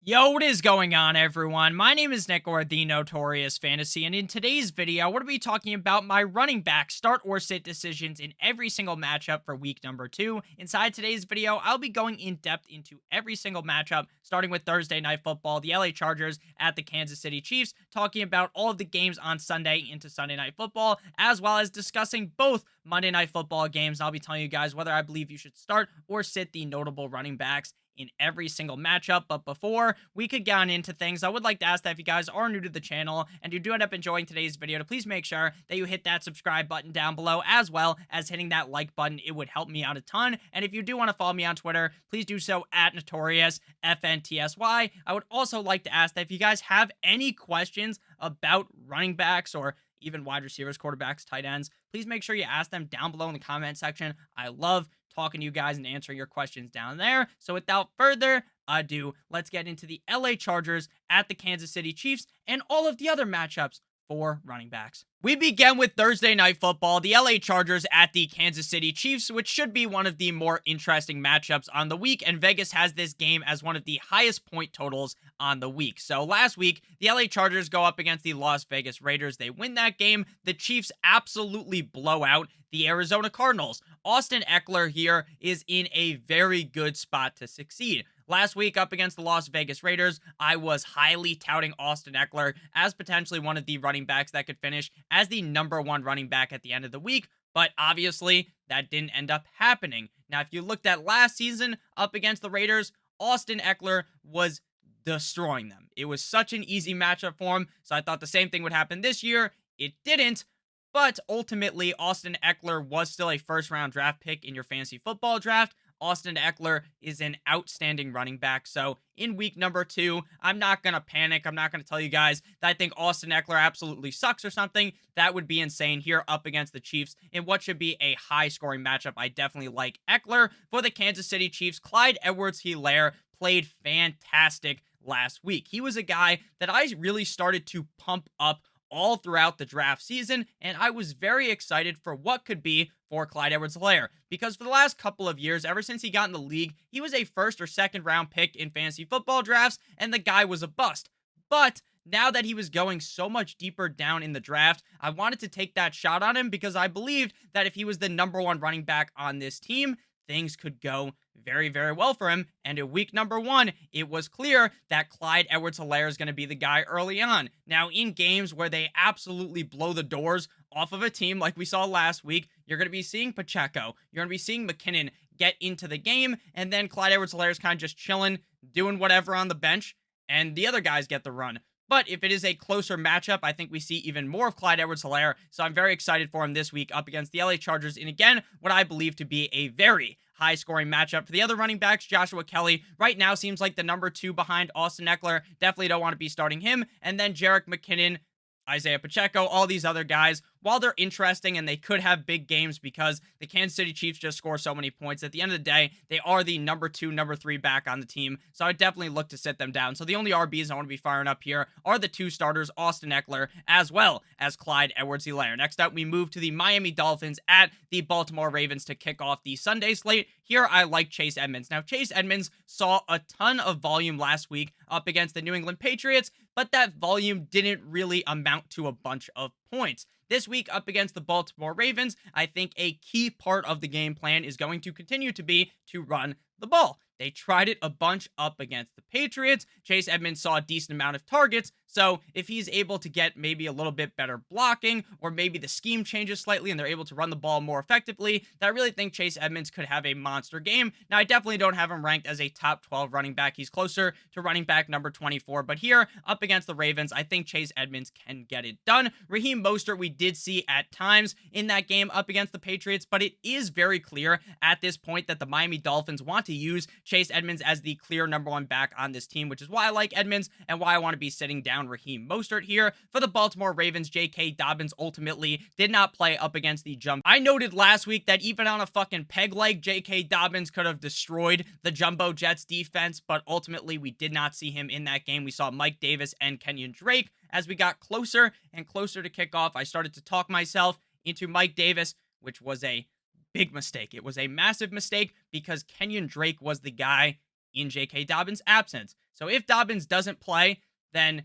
Yo, what is going on, everyone? My name is Nick, or the Notorious Fantasy, and in today's video, we're going to be talking about my running back start or sit decisions in every single matchup for week number 2. Inside today's video, I'll be going in depth into every single matchup, starting with Thursday Night Football, the LA Chargers at the Kansas City Chiefs, talking about all of the games on Sunday into Sunday Night Football, as well as discussing both Monday Night Football games. I'll be telling you guys whether I believe you should start or sit the notable running backs in every single matchup. But before we could get on into things, I would like to ask that if you guys are new to the channel and you do end up enjoying today's video, to please make sure that you hit that subscribe button down below, as well as hitting that like button. It would help me out a ton. And if you do want to follow me on Twitter, please do so at NotoriousFNTSY. I would also like to ask that if you guys have any questions about running backs or even wide receivers, quarterbacks, tight ends, please make sure you ask them down below in the comment section. I love talking to you guys and answering your questions down there. So without further ado, let's get into the LA Chargers at the Kansas City Chiefs and all of the other matchups for running backs. We begin with Thursday Night Football, the LA Chargers at the Kansas City Chiefs, which should be one of the more interesting matchups on the week, and Vegas has this game as one of the highest point totals on the week. So last week, the LA Chargers go up against the Las Vegas Raiders. They win that game. The Chiefs absolutely blow out the Arizona Cardinals. Austin Eckler here is in a very good spot to succeed. Last week, up against the Las Vegas Raiders, I was highly touting Austin Eckler as potentially one of the running backs that could finish as the #1 running back at the end of the week, but obviously that didn't end up happening. Now, if you looked at last season up against the Raiders, Austin Eckler was destroying them. It was such an easy matchup for him, so I thought the same thing would happen this year. It didn't, but ultimately, Austin Eckler was still a first-round draft pick in your fantasy football draft. Austin Eckler is an outstanding running back. So in week number 2, I'm not going to panic. I'm not going to tell you guys that I think Austin Eckler absolutely sucks or something. That would be insane here up against the Chiefs in what should be a high-scoring matchup. I definitely like Eckler. For the Kansas City Chiefs, Clyde Edwards-Helaire played fantastic last week. He was a guy that I really started to pump up all throughout the draft season, and I was very excited for what could be for Clyde Edwards-Helaire, because for the last couple of years, ever since he got in the league, he was a first or second round pick in fantasy football drafts, and the guy was a bust. But now that he was going so much deeper down in the draft, I wanted to take that shot on him because I believed that if he was the #1 running back on this team, things could go very, very well for him. And in week number 1, it was clear that Clyde Edwards-Helaire is going to be the guy early on. Now, in games where they absolutely blow the doors off of a team like we saw last week, you're going to be seeing Pacheco, you're going to be seeing McKinnon get into the game, and then Clyde Edwards-Helaire is kind of just chilling, doing whatever on the bench, and the other guys get the run. But if it is a closer matchup, I think we see even more of Clyde Edwards-Helaire, so I'm very excited for him this week up against the LA Chargers in, again, what I believe to be a very high-scoring matchup. For the other running backs, Joshua Kelly right now seems like the #2 behind Austin Eckler. Definitely don't want to be starting him. And then Jerick McKinnon, Isaiah Pacheco, all these other guys, while they're interesting and they could have big games because the Kansas City Chiefs just score so many points, at the end of the day, they are the #2, #3 back on the team, so I definitely look to sit them down. So the only RBs I want to be firing up here are the 2 starters, Austin Eckler, as well as Clyde Edwards-Helaire. Next up, we move to the Miami Dolphins at the Baltimore Ravens to kick off the Sunday slate. Here, I like Chase Edmonds. Now, Chase Edmonds saw a ton of volume last week up against the New England Patriots, but that volume didn't really amount to a bunch of points. This week up against the Baltimore Ravens, I think a key part of the game plan is going to continue to be to run the ball. They tried it a bunch up against the Patriots. Chase Edmonds saw a decent amount of targets, so if he's able to get maybe a little bit better blocking, or maybe the scheme changes slightly and they're able to run the ball more effectively, then I really think Chase Edmonds could have a monster game. Now, I definitely don't have him ranked as a top 12 running back. He's closer to running back number 24, but here, up against the Ravens, I think Chase Edmonds can get it done. Raheem Mostert, we did see at times in that game up against the Patriots, but it is very clear at this point that the Miami Dolphins want to use Chase Edmonds as the clear #1 back on this team, which is why I like Edmonds and why I want to be sitting down Raheem Mostert here. For the Baltimore Ravens, J.K. Dobbins ultimately did not play up against the jumbo. I noted last week that even on a fucking peg leg, J.K. Dobbins could have destroyed the Jumbo Jets defense, but ultimately we did not see him in that game. We saw Mike Davis and Kenyon Drake. As we got closer and closer to kickoff, I started to talk myself into Mike Davis, which was a big mistake. It was a massive mistake because Kenyon Drake was the guy in J.K. Dobbins' absence. So if Dobbins doesn't play, then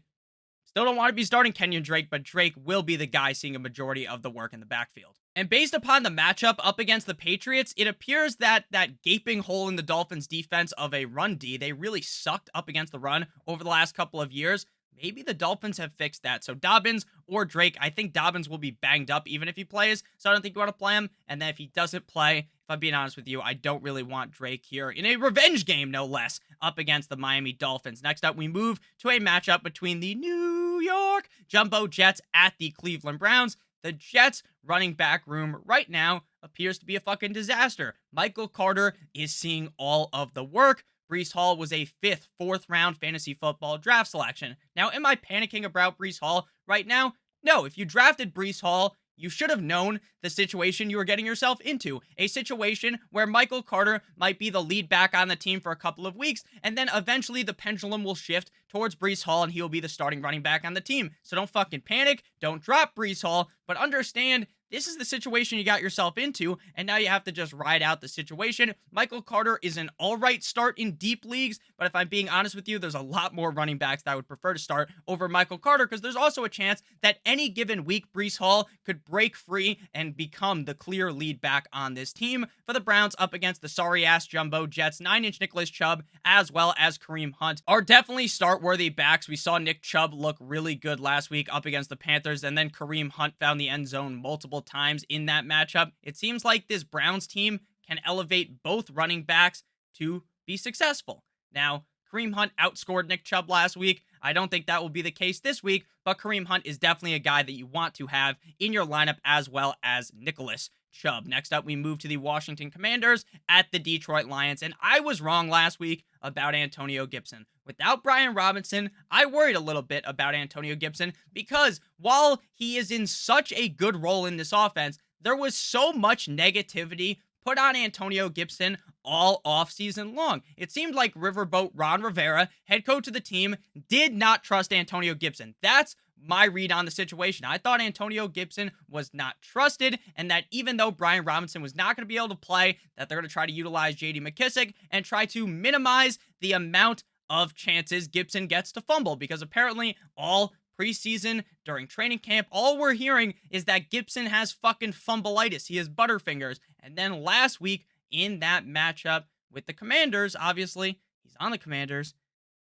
still don't want to be starting Kenyon Drake, but Drake will be the guy seeing a majority of the work in the backfield. And based upon the matchup up against the Patriots, it appears that that gaping hole in the Dolphins' defense of a run D, they really sucked up against the run over the last couple of years. Maybe the Dolphins have fixed that. So Dobbins or Drake, I think Dobbins will be banged up even if he plays, so I don't think you want to play him. And then if he doesn't play, if I'm being honest with you, I don't really want Drake here in a revenge game, no less, up against the Miami Dolphins. Next up, we move to a matchup between the New York Jumbo Jets at the Cleveland Browns. The Jets running back room right now appears to be a fucking disaster. Michael Carter is seeing all of the work. Breece Hall was a fourth round fantasy football draft selection. Now, am I panicking about Breece Hall right now? No, if you drafted Breece Hall, you should have known the situation you were getting yourself into. A situation where Michael Carter might be the lead back on the team for a couple of weeks, and then eventually the pendulum will shift towards Breece Hall, and he will be the starting running back on the team. So don't fucking panic, don't drop Breece Hall, but understand this is the situation you got yourself into, and now you have to just ride out the situation. Michael Carter is an all-right start in deep leagues, but if I'm being honest with you, there's a lot more running backs that I would prefer to start over Michael Carter, because there's also a chance that any given week, Breece Hall could break free and become the clear lead back on this team for the Browns up against the sorry-ass Jumbo Jets. 9-inch Nicholas Chubb, as well as Kareem Hunt, are definitely start-worthy backs. We saw Nick Chubb look really good last week up against the Panthers, and then Kareem Hunt found the end zone multiple times in that matchup. It seems like this Browns team can elevate both running backs to be successful. Now, Kareem Hunt outscored Nick Chubb last week. I don't think that will be the case this week, but Kareem Hunt is definitely a guy that you want to have in your lineup, as well as Nicholas Chubb. Next up, we move to the Washington Commanders at the Detroit Lions, and I was wrong last week about Antonio Gibson. Without Brian Robinson, I worried a little bit about Antonio Gibson because while he is in such a good role in this offense, there was so much negativity put on Antonio Gibson all offseason long. It seemed like Riverboat Ron Rivera, head coach of the team, did not trust Antonio Gibson. That's my read on the situation. I thought Antonio Gibson was not trusted, and that even though Brian Robinson was not going to be able to play, that they're going to try to utilize J.D. McKissic and try to minimize the amount of chances Gibson gets to fumble, because apparently all preseason, during training camp, all we're hearing is that Gibson has fucking fumbleitis. He has butterfingers. And then last week in that matchup with the Commanders, obviously, he's on the Commanders,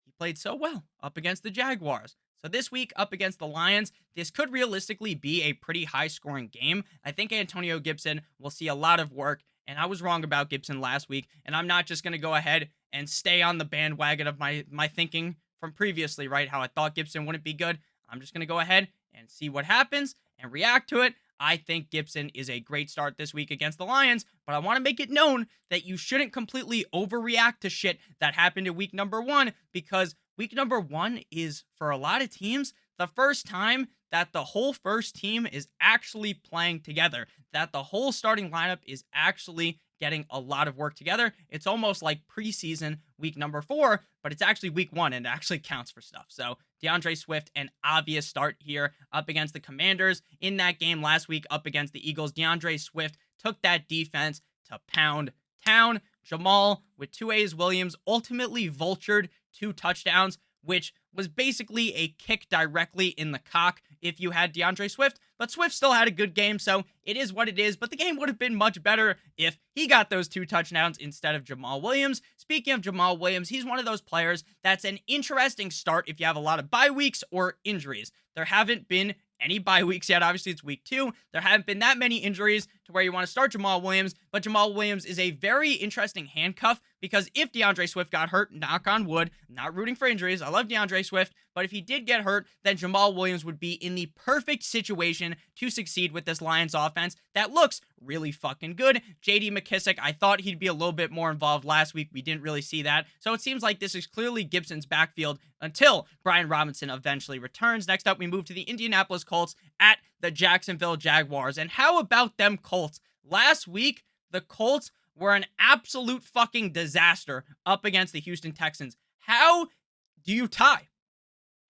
he played so well up against the Jaguars. So this week up against the Lions, this could realistically be a pretty high-scoring game. I think Antonio Gibson will see a lot of work, and I was wrong about Gibson last week, and I'm not just going to go ahead and stay on the bandwagon of my thinking from previously, right? How I thought Gibson wouldn't be good. I'm just going to go ahead and see what happens and react to it. I think Gibson is a great start this week against the Lions, but I want to make it known that you shouldn't completely overreact to shit that happened in week number 1, because week number 1 is, for a lot of teams, the first time that the whole first team is actually playing together, that the whole starting lineup is actually getting a lot of work together. It's almost like preseason week number 4, but it's actually week 1 and it actually counts for stuff. So DeAndre Swift, an obvious start here up against the Commanders. In that game last week up against the Eagles, DeAndre Swift took that defense to pound town. Jamal, with 2 A's Williams, ultimately vultured 2 touchdowns, which was basically a kick directly in the cock if you had DeAndre Swift, but Swift still had a good game, so it is what it is, but the game would have been much better if he got those 2 touchdowns instead of Jamal Williams. Speaking of Jamal Williams, he's one of those players that's an interesting start if you have a lot of bye weeks or injuries. There haven't been any bye weeks yet. Obviously, it's week 2. There haven't been that many injuries to where you want to start Jamal Williams, but Jamal Williams is a very interesting handcuff, because if DeAndre Swift got hurt, knock on wood, not rooting for injuries, I love DeAndre Swift, but if he did get hurt, then Jamal Williams would be in the perfect situation to succeed with this Lions offense that looks really fucking good. J.D. McKissic, I thought he'd be a little bit more involved last week. We didn't really see that. So it seems like this is clearly Gibson's backfield until Brian Robinson eventually returns. Next up, we move to the Indianapolis Colts at the Jacksonville Jaguars. And how about them Colts? Last week, the Colts were an absolute fucking disaster up against the Houston Texans. How do you tie?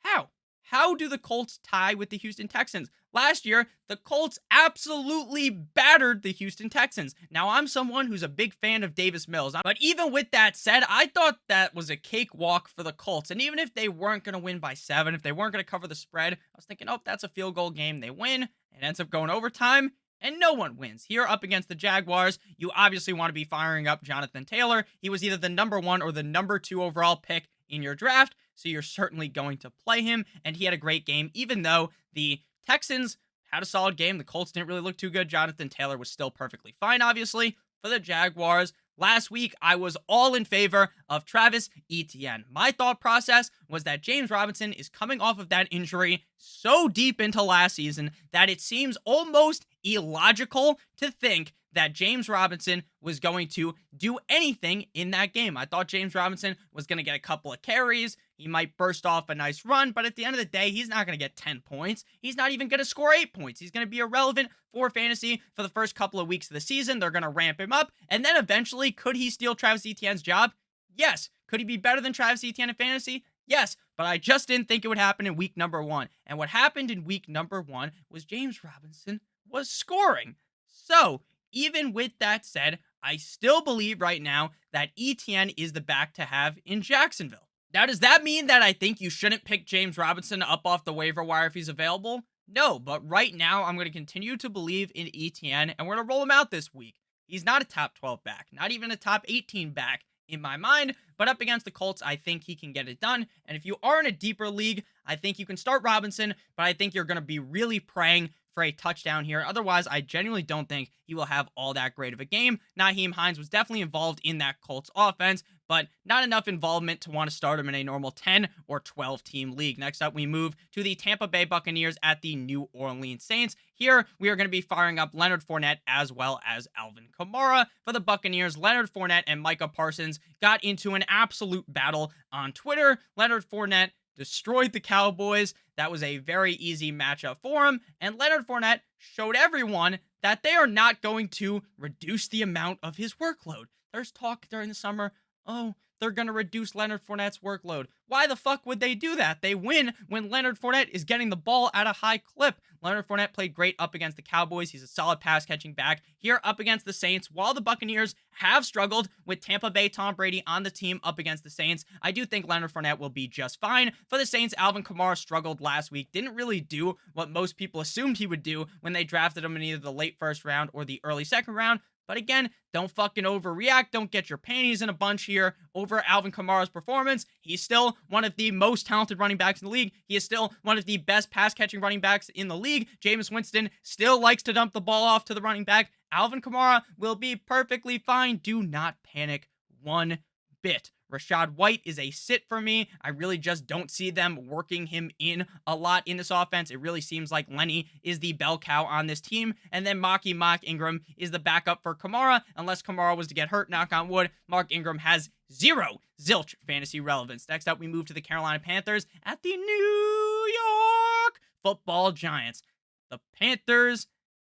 How? How do the Colts tie with the Houston Texans? Last year, the Colts absolutely battered the Houston Texans. Now, I'm someone who's a big fan of Davis Mills, but even with that said, I thought that was a cakewalk for the Colts. And even if they weren't going to win by 7, if they weren't going to cover the spread, I was thinking, oh, that's a field goal game. They win. It ends up going overtime, and no one wins. Here up against the Jaguars, you obviously want to be firing up Jonathan Taylor. He was either the number 1 or the number 2 overall pick in your draft, so you're certainly going to play him, and he had a great game, even though the Texans had a solid game. The Colts didn't really look too good. Jonathan Taylor was still perfectly fine, obviously. For the Jaguars, last week, I was all in favor of Travis Etienne. My thought process was that James Robinson is coming off of that injury so deep into last season that it seems almost illogical to think that James Robinson was going to do anything in that game. I thought James Robinson was going to get a couple of carries. He might burst off a nice run, but at the end of the day, he's not going to get 10 points. He's not even going to score 8 points. He's going to be irrelevant for fantasy for the first couple of weeks of the season. They're going to ramp him up, and then eventually, could he steal Travis Etienne's job? Yes. Could he be better than Travis Etienne in fantasy? Yes, but I just didn't think it would happen in week number 1. And what happened in week number 1 was James Robinson was scoring. So, even with that said, I still believe right now that Etienne is the back to have in Jacksonville. Now, does that mean that I think you shouldn't pick James Robinson up off the waiver wire if he's available? No, but right now I'm going to continue to believe in Etienne, and we're going to roll him out this week. He's not a top 12 back, not even a top 18 back in my mind, but up against the Colts, I think he can get it done. And if you are in a deeper league, I think you can start Robinson, but I think you're going to be really praying for a touchdown here. Otherwise, I genuinely don't think he will have all that great of a game. Nyheim Hines was definitely involved in that Colts offense, but not enough involvement to want to start him in a normal 10 or 12 team league. Next up, we move to the Tampa Bay Buccaneers at the New Orleans Saints. Here, we are going to be firing up Leonard Fournette as well as Alvin Kamara. For the Buccaneers, Leonard Fournette and Micah Parsons got into an absolute battle on Twitter. Leonard Fournette destroyed the Cowboys. That was a very easy matchup for him, and Leonard Fournette showed everyone that they are not going to reduce the amount of his workload. There's talk during the summer, oh, they're going to reduce Leonard Fournette's workload. Why the fuck would they do that? They win when Leonard Fournette is getting the ball at a high clip. Leonard Fournette played great up against the Cowboys. He's a solid pass-catching back. Here up against the Saints, while the Buccaneers have struggled with Tampa Bay Tom Brady on the team up against the Saints, I do think Leonard Fournette will be just fine. For the Saints, Alvin Kamara struggled last week. Didn't really do what most people assumed he would do when they drafted him in either the late first round or the early second round. But again, don't fucking overreact. Don't get your panties in a bunch here over Alvin Kamara's performance. He's still one of the most talented running backs in the league. He is still one of the best pass-catching running backs in the league. Jameis Winston still likes to dump the ball off to the running back. Alvin Kamara will be perfectly fine. Do not panic one bit. Rachaad White is a sit for me. I really just don't see them working him in a lot in this offense. It really seems like Lenny is the bell cow on this team, and then Mark Ingram is the backup for Kamara. Unless Kamara was to get hurt, knock on wood, Mark Ingram has zilch fantasy relevance. Next up, we move to the Carolina Panthers at the New York Football Giants. The Panthers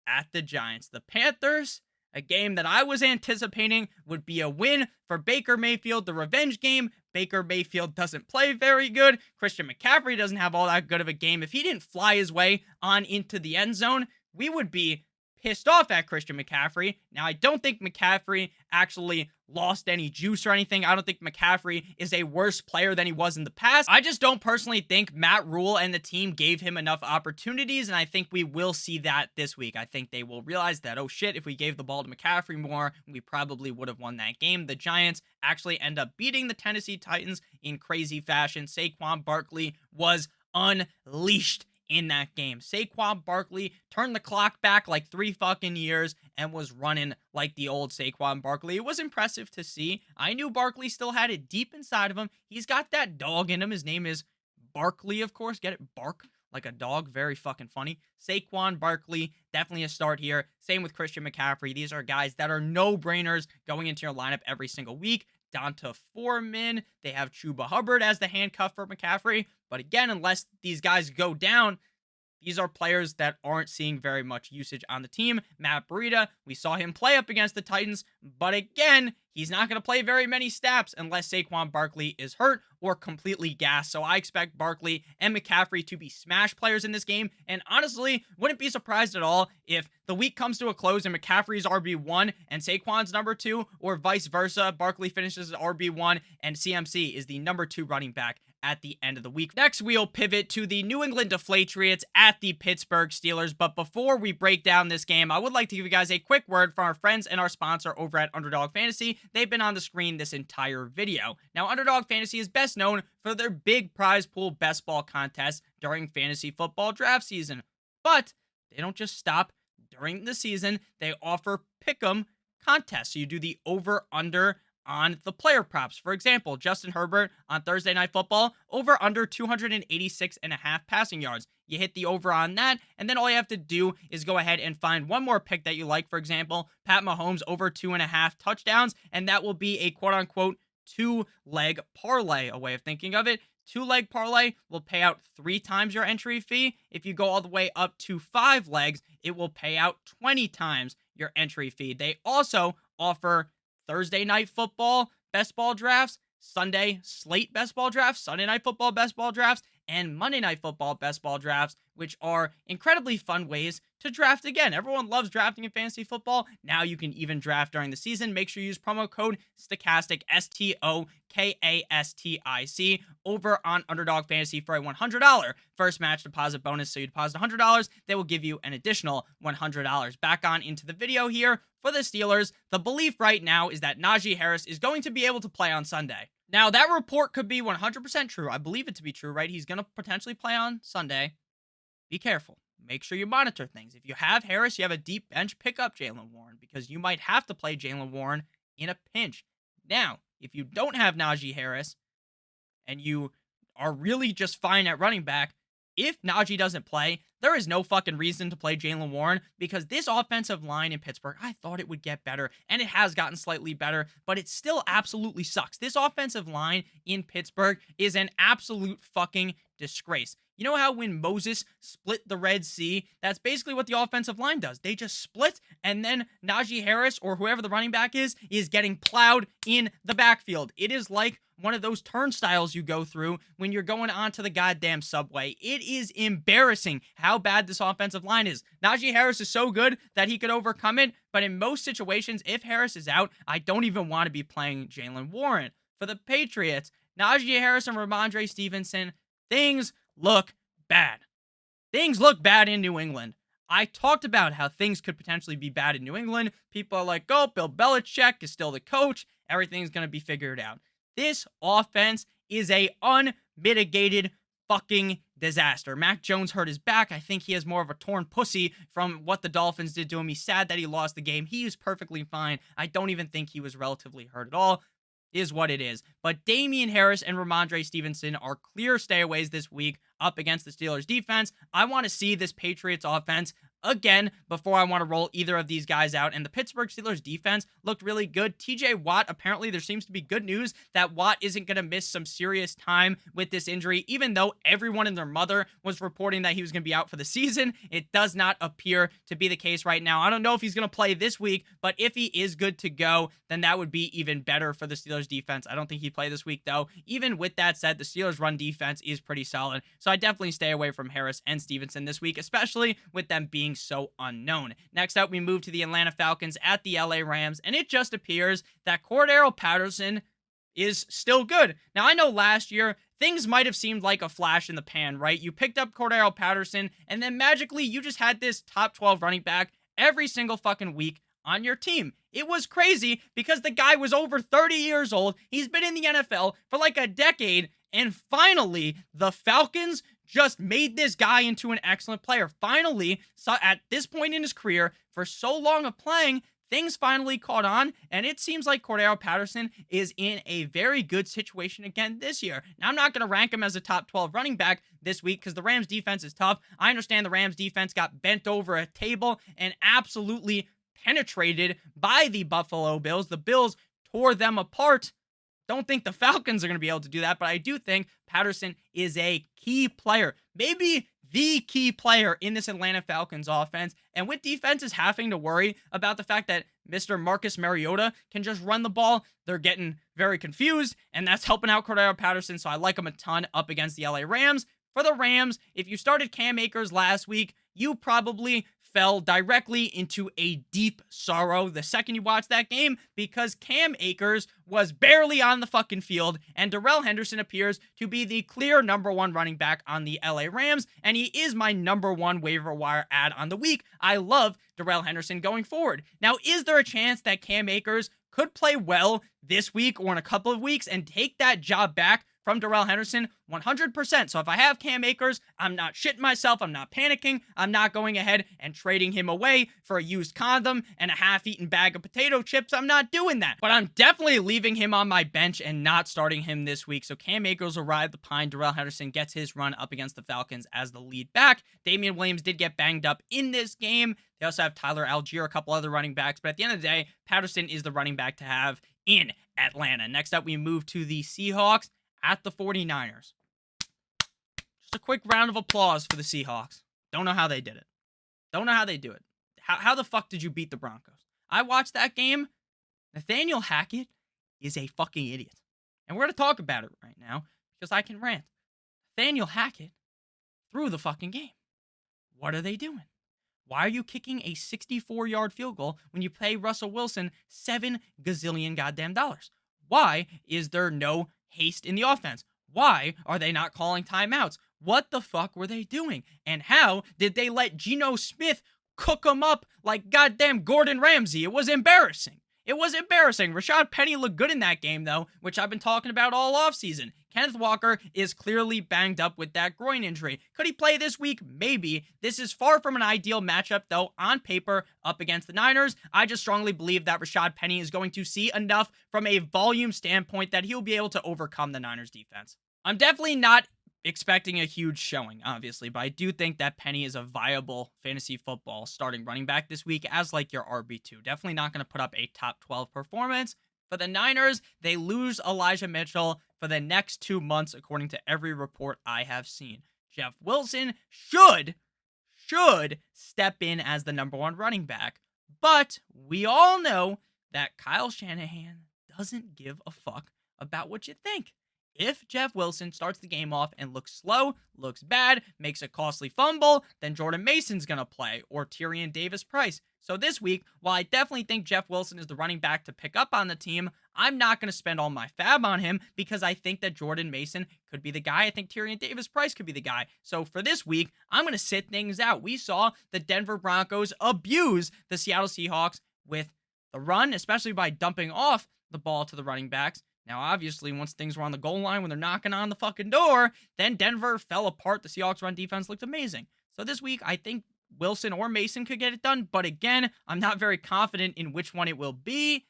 at the Giants. The Panthers, a game that I was anticipating would be a win for Baker Mayfield, the revenge game. Baker Mayfield doesn't play very good. Christian McCaffrey doesn't have all that good of a game. If he didn't fly his way on into the end zone, we would be pissed off at Christian McCaffrey. Now, I don't think McCaffrey actually lost any juice or anything. I don't think McCaffrey is a worse player than he was in the past. I just don't personally think Matt Rule and the team gave him enough opportunities, and I think we will see that this week. I think they will realize that, oh shit, if we gave the ball to McCaffrey more, we probably would have won that game. The Giants actually end up beating the Tennessee Titans in crazy fashion. Saquon Barkley was unleashed in that game. Saquon Barkley turned the clock back like 3 fucking years and was running like the old Saquon Barkley. It was impressive to see. I knew Barkley still had it deep inside of him. He's got that dog in him. His name is Barkley, of course. Get it? Bark like a dog. Very fucking funny. Saquon Barkley, definitely a start here. Same with Christian McCaffrey. These are guys that are no-brainers going into your lineup every single week. Donta Foreman. They have Chuba Hubbard as the handcuff for McCaffrey. But again, unless these guys go down, these are players that aren't seeing very much usage on the team. Matt Breida, we saw him play up against the Titans, but again, he's not going to play very many snaps unless Saquon Barkley is hurt or completely gassed. So I expect Barkley and McCaffrey to be smash players in this game. And honestly, wouldn't be surprised at all if the week comes to a close and McCaffrey's RB1 and Saquon's number 2, or vice versa. Barkley finishes as RB1 and CMC is the number 2 running back at the end of the week. Next, we'll pivot to the New England Deflatriots at the Pittsburgh Steelers. But before we break down this game, I would like to give you guys a quick word from our friends and our sponsor over at Underdog Fantasy. They've been on the screen this entire video. Now, Underdog Fantasy is best known for their big prize pool best ball contest during fantasy football draft season. But they don't just stop during the season. They offer pick'em contests. So you do the over-under on the player props. For example, Justin Herbert on Thursday Night Football, over under 286.5 passing yards. You hit the over on that, and then all you have to do is go ahead and find one more pick that you like. For example, Pat Mahomes over 2.5 touchdowns, and that will be a quote-unquote 2-leg parlay, a way of thinking of it. 2-leg parlay will pay out 3 times your entry fee. If you go all the way up to 5 legs, it will pay out 20 times your entry fee. They also offer Thursday Night Football best ball drafts, Sunday slate best ball drafts, Sunday Night Football best ball drafts, and Monday Night Football best ball drafts, which are incredibly fun ways to draft again. Everyone loves drafting in fantasy football. Now you can even draft during the season. Make sure you use promo code Stokastic, Stokastic, over on Underdog Fantasy for a $100 first match deposit bonus. So you deposit $100, they will give you an additional $100. Back on into the video here. For the Steelers, the belief right now is that Najee Harris is going to be able to play on Sunday. Now, that report could be 100% true. I believe it to be true, right? He's going to potentially play on Sunday. Be careful. Make sure you monitor things. If you have Harris, you have a deep bench, pick up Jaylen Warren, because you might have to play Jaylen Warren in a pinch. Now, if you don't have Najee Harris and you are really just fine at running back, if Najee doesn't play, there is no fucking reason to play Jaylen Warren, because this offensive line in Pittsburgh, I thought it would get better, and it has gotten slightly better, but it still absolutely sucks. This offensive line in Pittsburgh is an absolute fucking disgrace. You know how when Moses split the Red Sea, that's basically what the offensive line does. They just split, and then Najee Harris, or whoever the running back is getting plowed in the backfield. It is like one of those turnstiles you go through when you're going onto the goddamn subway. It is embarrassing how bad this offensive line is. Najee Harris is so good that he could overcome it, but in most situations, if Harris is out, I don't even want to be playing Jaylen Warren. For the Patriots, Najee Harris and Ramondre Stevenson, things look bad. Things look bad in New England. I talked about how things could potentially be bad in New England. People are like, oh, Bill Belichick is still the coach. Everything's going to be figured out. This offense is a unmitigated fucking disaster. Mac Jones hurt his back. I think he has more of a torn pussy from what the Dolphins did to him. He's sad that he lost the game. He is perfectly fine. I don't even think he was relatively hurt at all. Is what it is. But Damian Harris and Ramondre Stevenson are clear stayaways this week up against the Steelers defense. I want to see this Patriots offense again before I want to roll either of these guys out. And the Pittsburgh Steelers defense looked really good. TJ Watt, apparently there seems to be good news that Watt isn't going to miss some serious time with this injury, even though everyone and their mother was reporting that he was going to be out for the season. It does not appear to be the case right now. I don't know if he's going to play this week, but if he is good to go, then that would be even better for the Steelers defense. I don't think he'd play this week though. Even with that said, the Steelers run defense is pretty solid. So I definitely stay away from Harris and Stevenson this week, especially with them being so unknown. Next up, we move to the Atlanta Falcons at the LA Rams, and it just appears that Cordero Patterson is still good. Now, I know last year, things might have seemed like a flash in the pan, right? You picked up Cordero Patterson, and then magically, you just had this top 12 running back every single fucking week on your team. It was crazy because the guy was over 30 years old. He's been in the NFL for like a decade, and finally, the Falcons just made this guy into an excellent player. Finally, so at this point in his career, for so long of playing, things finally caught on, and it seems like Cordero Patterson is in a very good situation again this year. Now, I'm not going to rank him as a top 12 running back this week because the Rams defense is tough. I understand the Rams defense got bent over a table and absolutely penetrated by the Buffalo Bills. The Bills tore them apart. Don't think the Falcons are going to be able to do that, but I do think Patterson is a key player. Maybe the key player in this Atlanta Falcons offense. And with defenses having to worry about the fact that Mr. Marcus Mariota can just run the ball, they're getting very confused, and that's helping out Cordero Patterson, so I like him a ton up against the LA Rams. For the Rams, if you started Cam Akers last week, you probably fell directly into a deep sorrow the second you watched that game, because Cam Akers was barely on the fucking field, and Darrell Henderson appears to be the clear number one running back on the LA Rams, and he is my number one waiver wire add on the week. I love Darrell Henderson going forward. Now, is there a chance that Cam Akers could play well this week or in a couple of weeks and take that job back from Darrell Henderson? 100%. So if I have Cam Akers, I'm not shitting myself. I'm not panicking. I'm not going ahead and trading him away for a used condom and a half-eaten bag of potato chips. I'm not doing that. But I'm definitely leaving him on my bench and not starting him this week. So Cam Akers will ride the pine. Darrell Henderson gets his run up against the Falcons as the lead back. Damian Williams did get banged up in this game. They also have Tyler Algier, a couple other running backs. But at the end of the day, Patterson is the running back to have in Atlanta. Next up, we move to the Seahawks at the 49ers. Just a quick round of applause for the Seahawks. Don't know how they did it. Don't know how they do it. How the fuck did you beat the Broncos? I watched that game. Nathaniel Hackett is a fucking idiot. And we're going to talk about it right now because I can rant. Nathaniel Hackett threw the fucking game. What are they doing? Why are you kicking a 64-yard field goal when you pay Russell Wilson $7 gazillion goddamn dollars? Why is there no haste in the offense? Why are they not calling timeouts? What the fuck were they doing? And how did they let Geno Smith cook them up like goddamn Gordon Ramsay? It was embarrassing. It was embarrassing. Rashad Penny looked good in that game, though, which I've been talking about all offseason. Kenneth Walker is clearly banged up with that groin injury. Could he play this week? Maybe. This is far from an ideal matchup, though, on paper, up against the Niners. I just strongly believe that Rashad Penny is going to see enough from a volume standpoint that he'll be able to overcome the Niners defense. I'm definitely not expecting a huge showing, obviously, but I do think that Penny is a viable fantasy football starting running back this week as like your RB2. Definitely not going to put up a top 12 performance. For the Niners, they lose Elijah Mitchell for the next 2 months, according to every report I have seen. Jeff Wilson should step in as the number one running back, but we all know that Kyle Shanahan doesn't give a fuck about what you think. If Jeff Wilson starts the game off and looks slow, looks bad, makes a costly fumble, then Jordan Mason's going to play, or Tyrion Davis-Price. So this week, while I definitely think Jeff Wilson is the running back to pick up on the team, I'm not going to spend all my fab on him because I think that Jordan Mason could be the guy. I think Tyrion Davis-Price could be the guy. So for this week, I'm going to sit things out. We saw the Denver Broncos abuse the Seattle Seahawks with the run, especially by dumping off the ball to the running backs. Now, obviously, once things were on the goal line, when they're knocking on the fucking door, then Denver fell apart. The Seahawks run defense looked amazing. So this week, I think Wilson or Mason could get it done. But again, I'm not very confident in which one it will be.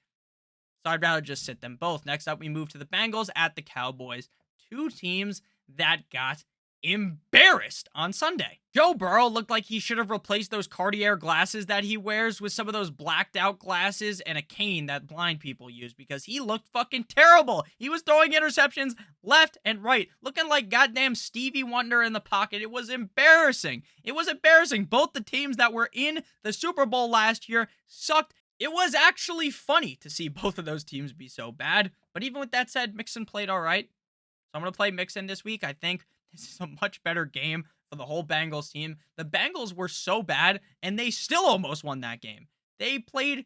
So I'd rather just sit them both. Next up, we move to the Bengals at the Cowboys. Two teams that got embarrassed on Sunday. Joe Burrow looked like he should have replaced those Cartier glasses that he wears with some of those blacked out glasses and a cane that blind people use because he looked fucking terrible. He was throwing interceptions left and right, looking like goddamn Stevie Wonder in the pocket. It was embarrassing. It was embarrassing. Both the teams that were in the Super Bowl last year sucked. It was actually funny to see both of those teams be so bad. But even with that said, Mixon played all right. So I'm going to play Mixon this week. I think this is a much better game for the whole Bengals team. The Bengals were so bad, and they still almost won that game. They played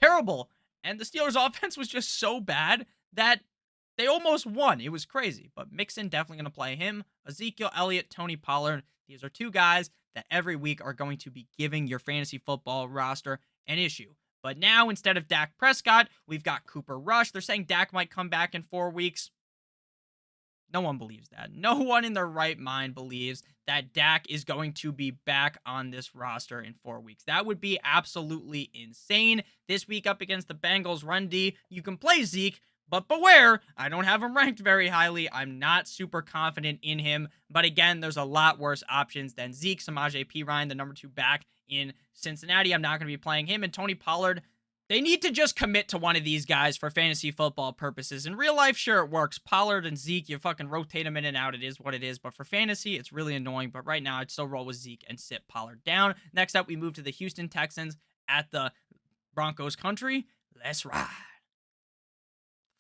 terrible, and the Steelers' offense was just so bad that they almost won. It was crazy, but Mixon definitely going to play him. Ezekiel Elliott, Tony Pollard. These are two guys that every week are going to be giving your fantasy football roster an issue. But now, instead of Dak Prescott, we've got Cooper Rush. They're saying Dak might come back in 4 weeks. No one believes that. No one in their right mind believes that Dak is going to be back on this roster in 4 weeks. That would be absolutely insane. This week up against the Bengals run D, you can play Zeke, but beware, I don't have him ranked very highly. I'm not super confident in him. But again, there's a lot worse options than Zeke. Samaje Perine, the number 2 back in Cincinnati. I'm not going to be playing him. And Tony Pollard, They need to just commit to one of these guys for fantasy football purposes. In real life, sure, it works. Pollard and Zeke, you fucking rotate them in and out. It is what it is. But for fantasy, it's really annoying. But right now, I'd still roll with Zeke and sit Pollard down. Next up, we move to the Houston Texans at the Broncos country. Let's ride.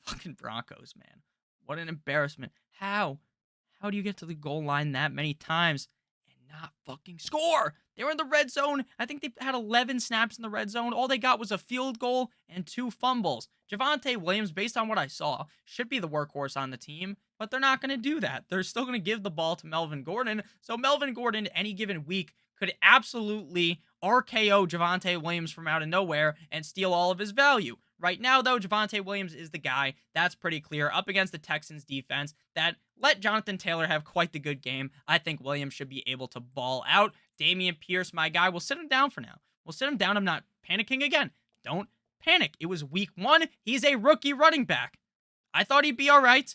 Fucking Broncos, man. What an embarrassment. How? How do you get to the goal line that many times and not fucking score? They were in the red zone. I think they had 11 snaps in the red zone. All they got was a field goal and 2 fumbles. Javonte Williams, based on what I saw, should be the workhorse on the team, but they're not going to do that. They're still going to give the ball to Melvin Gordon. So Melvin Gordon, any given week, could absolutely RKO Javonte Williams from out of nowhere and steal all of his value. Right now, though, Javonte Williams is the guy. That's pretty clear. Up against the Texans defense that let Jonathan Taylor have quite the good game. I think Williams should be able to ball out. Dameon Pierce, my guy, we'll sit him down for now. We'll sit him down. I'm not panicking again. Don't panic. It was week 1. He's a rookie running back. I thought he'd be all right.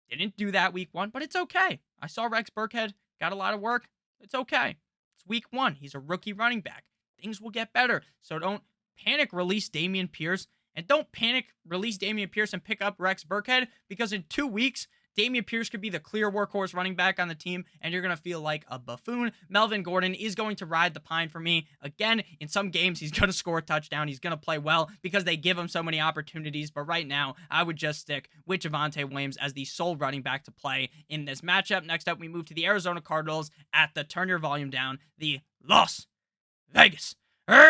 Didn't do that week 1, but it's okay. I saw Rex Burkhead got a lot of work. It's okay. It's week 1. He's a rookie running back. Things will get better. So don't panic release Dameon Pierce. And don't panic release Dameon Pierce and pick up Rex Burkhead, because in 2 weeks, Dameon Pierce could be the clear workhorse running back on the team, and you're going to feel like a buffoon. Melvin Gordon is going to ride the pine for me. Again, in some games, he's going to score a touchdown. He's going to play well because they give him so many opportunities. But right now, I would just stick with Javonte Williams as the sole running back to play in this matchup. Next up, we move to the Arizona Cardinals at the, turn your volume down, the Las Vegas Raiders.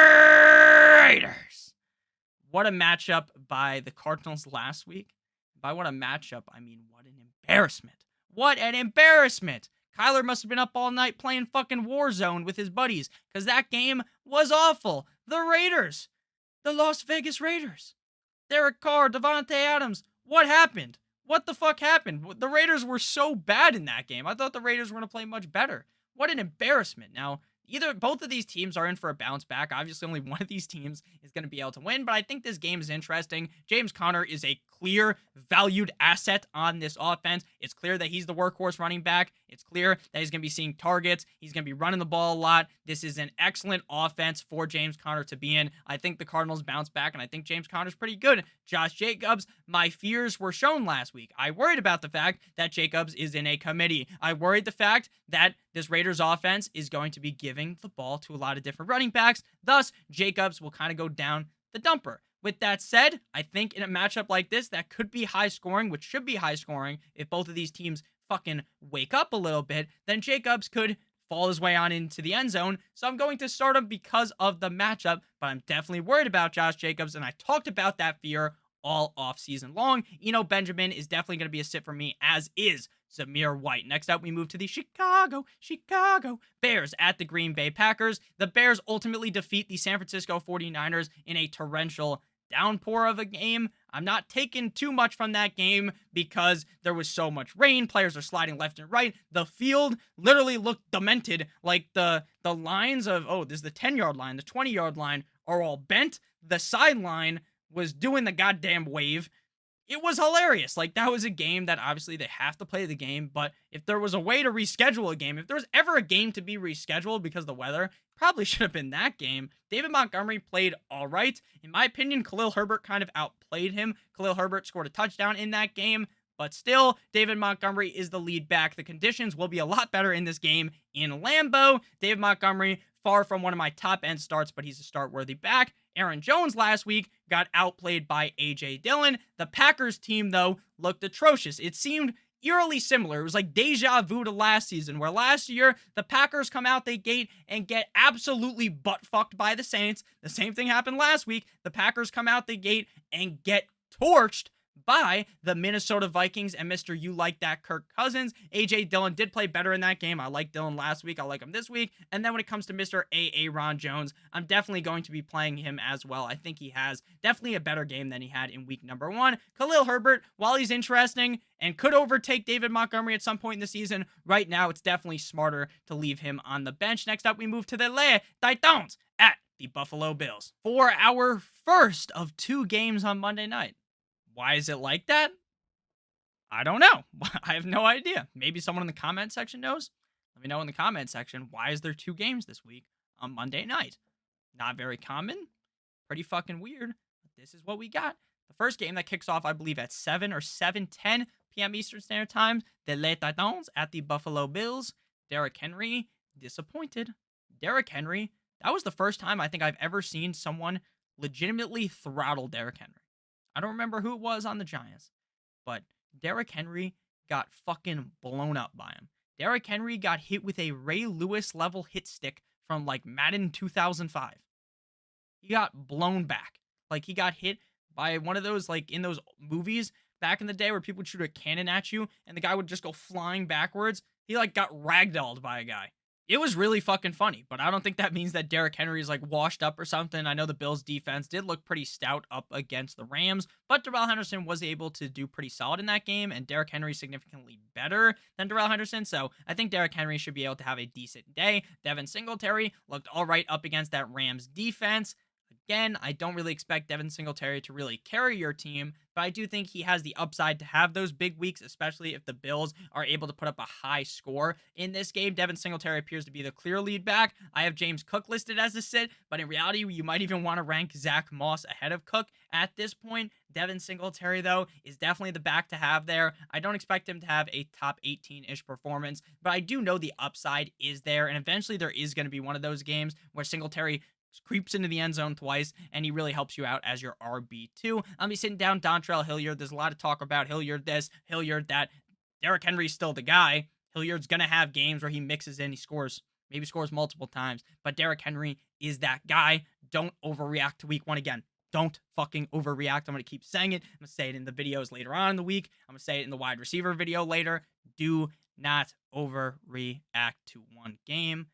What a matchup by the Cardinals last week. By what a matchup, I mean what an embarrassment. What an embarrassment. Kyler must have been up all night playing fucking Warzone with his buddies, because that game was awful. The Raiders. The Las Vegas Raiders. Derek Carr, Devontae Adams. What happened? What the fuck happened? The Raiders were so bad in that game. I thought the Raiders were going to play much better. What an embarrassment. Now, both of these teams are in for a bounce back. Obviously, only one of these teams is going to be able to win, but I think this game is interesting. James Conner is a clear, valued asset on this offense. It's clear that he's the workhorse running back. It's clear that he's going to be seeing targets. He's going to be running the ball a lot. This is an excellent offense for James Conner to be in. I think the Cardinals bounce back, and I think James Conner's pretty good. Josh Jacobs, my fears were shown last week. I worried about the fact that Jacobs is in a committee. I worried the fact that this Raiders offense is going to be giving the ball to a lot of different running backs. Thus, Jacobs will kind of go down the dumper. With that said, I think in a matchup like this, that could be high scoring, which should be high scoring if both of these teams fucking wake up a little bit, then Jacobs could fall his way on into the end zone. So I'm going to start him because of the matchup, but I'm definitely worried about Josh Jacobs, and I talked about that fear all off season long. Benjamin is definitely going to be a sit for me, as is Zamir White. Next up, we move to the Chicago Bears at the Green Bay Packers. The Bears ultimately defeat the San Francisco 49ers in a torrential downpour of a game. I'm not taking too much from that game because there was so much rain. Players are sliding left and right. The field literally looked demented. Like the lines of, this is the 10-yard line, the 20-yard line are all bent. The sideline was doing the goddamn wave. It was hilarious. Like, that was a game that obviously they have to play the game, but if there was a way to reschedule a game, if there was ever a game to be rescheduled because of the weather, probably should have been that game. David Montgomery played all right. In my opinion, Khalil Herbert kind of outplayed him. Khalil Herbert scored a touchdown in that game, but still, David Montgomery is the lead back. The conditions will be a lot better in this game in Lambeau. David Montgomery, far from one of my top-end starts, but he's a start-worthy back. Aaron Jones last week got outplayed by A.J. Dillon. The Packers team, though, looked atrocious. It seemed eerily similar. It was like deja vu to last season, where last year, the Packers come out the gate and get absolutely butt-fucked by the Saints. The same thing happened last week. The Packers come out the gate and get torched by the Minnesota Vikings and Mr. You Like That Kirk Cousins. A.J. Dillon did play better in that game. I liked Dillon last week. I like him this week. And then when it comes to Mr. Aaron Jones, I'm definitely going to be playing him as well. I think he has definitely a better game than he had in week number 1. Khalil Herbert, while he's interesting and could overtake David Montgomery at some point in the season, right now it's definitely smarter to leave him on the bench. Next up, we move to the Les Titans at the Buffalo Bills for our first of 2 games on Monday night. Why is it like that? I don't know. I have no idea. Maybe someone in the comment section knows. Let me know in the comment section, why is there 2 games this week on Monday night? Not very common. Pretty fucking weird. this is what we got. The first game that kicks off, I believe, at 7 or 7:10 p.m. Eastern Standard Time. The Les Titans at the Buffalo Bills. Derrick Henry, disappointed. Derrick Henry, that was the first time I think I've ever seen someone legitimately throttle Derrick Henry. I don't remember who it was on the Giants, but Derrick Henry got fucking blown up by him. Derrick Henry got hit with a Ray Lewis level hit stick from like Madden 2005. He got blown back. Like he got hit by one of those, like in those movies back in the day where people would shoot a cannon at you and the guy would just go flying backwards. He like got ragdolled by a guy. It was really fucking funny, but I don't think that means that Derrick Henry is like washed up or something. I know the Bills defense did look pretty stout up against the Rams, but Darrell Henderson was able to do pretty solid in that game, and Derrick Henry significantly better than Darrell Henderson, so I think Derrick Henry should be able to have a decent day. Devin Singletary looked all right up against that Rams defense. Again, I don't really expect Devin Singletary to really carry your team, but I do think he has the upside to have those big weeks, especially if the Bills are able to put up a high score in this game. Devin Singletary appears to be the clear lead back. I have James Cook listed as a sit, but in reality, you might even want to rank Zach Moss ahead of Cook at this point. Devin Singletary, though, is definitely the back to have there. I don't expect him to have a top 18-ish performance, but I do know the upside is there, and eventually there is going to be one of those games where Singletary creeps into the end zone twice, and he really helps you out as your RB2. I'll be sitting down Dontrell Hilliard. There's a lot of talk about Hilliard this, Hilliard that. Derrick Henry's still the guy. Hilliard's going to have games where he mixes in, he scores, maybe scores multiple times, but Derrick Henry is that guy. Don't overreact to week 1 again. Don't fucking overreact. I'm going to keep saying it. I'm going to say it in the videos later on in the week. I'm going to say it in the wide receiver video later. Do not overreact to one game.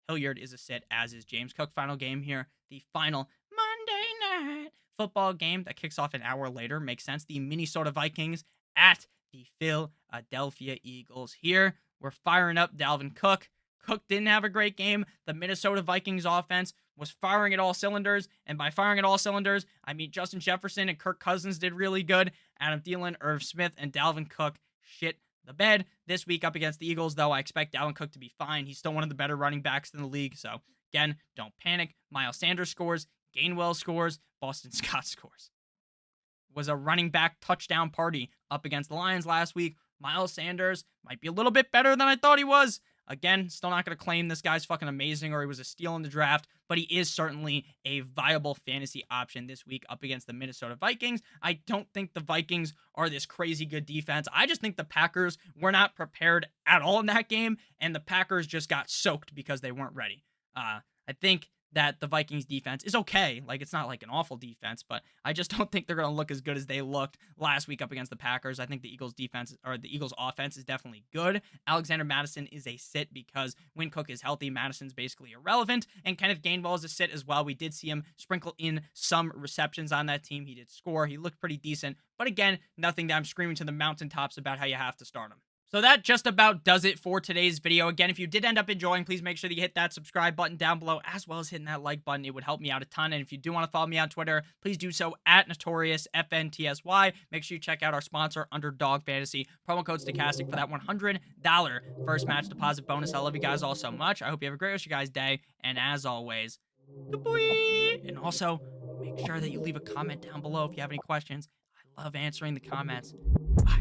Hilliard is a sit, as is James Cook. Final game here. The final Monday Night Football game that kicks off an hour later. Makes sense. The Minnesota Vikings at the Philadelphia Eagles here. We're firing up Dalvin Cook. Cook didn't have a great game. The Minnesota Vikings offense was firing at all cylinders. And by firing at all cylinders, I mean Justin Jefferson and Kirk Cousins did really good. Adam Thielen, Irv Smith, and Dalvin Cook shit the bed this week up against the Eagles, though I expect Dalvin Cook to be fine. He's still one of the better running backs in the league, so again, don't panic. Miles Sanders scores, Gainwell scores, Boston Scott scores. Was a running back touchdown party up against the Lions last week. Miles Sanders might be a little bit better than I thought he was. Again, still not going to claim this guy's fucking amazing or he was a steal in the draft, but he is certainly a viable fantasy option this week up against the Minnesota Vikings. I don't think the Vikings are this crazy good defense. I just think the Packers were not prepared at all in that game, and the Packers just got soaked because they weren't ready. I think that the Vikings defense is okay. Like, it's not like an awful defense, but I just don't think they're going to look as good as they looked last week up against the Packers. I think the Eagles defense, or the Eagles offense, is definitely good. Alexander Mattison is a sit because when Cook is healthy, Madison's basically irrelevant, and Kenneth Gainwell is a sit as well. We did see him sprinkle in some receptions on that team. He did score. He looked pretty decent, but again, nothing that I'm screaming to the mountaintops about how you have to start him. So that just about does it for today's video. Again, if you did end up enjoying, please make sure that you hit that subscribe button down below, as well as hitting that like button. It would help me out a ton. And if you do want to follow me on Twitter, please do so at NotoriousFNTSY. Make sure you check out our sponsor, Underdog Fantasy. Promo code Stokastic for that $100 first match deposit bonus. I love you guys all so much. I hope you have a great rest of your guys' day. And as always, goodbye. And also, make sure that you leave a comment down below if you have any questions. I love answering the comments. Bye.